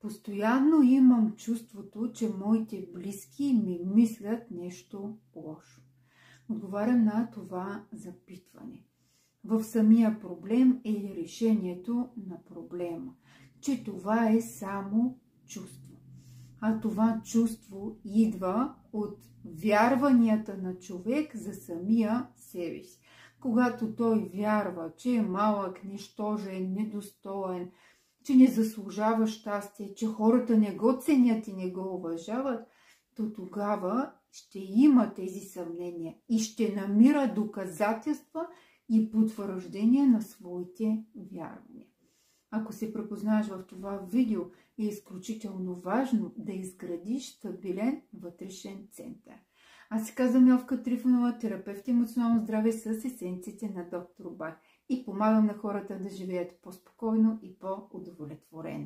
Постоянно имам чувството, че моите близки ми мислят нещо лошо. Отговарям на това запитване. В самия проблем или решението на проблема, че това е само чувство. А това чувство идва от вярванията на човек за самия себе си. Когато той вярва, че е малък, нищожен, недостоен, че не заслужава щастие, че хората не го ценят и не го уважават, то тогава ще има тези съмнения и ще намира доказателства и потвърждения на своите вярвания. Ако се препознаеш в това видео, е изключително важно да изградиш стабилен вътрешен център. Аз се казвам Йовка Трифонова, терапевт и емоционално здраве с есенциите на доктор Бах и помагам на хората да живеят по-спокойно и по-удовлетворено.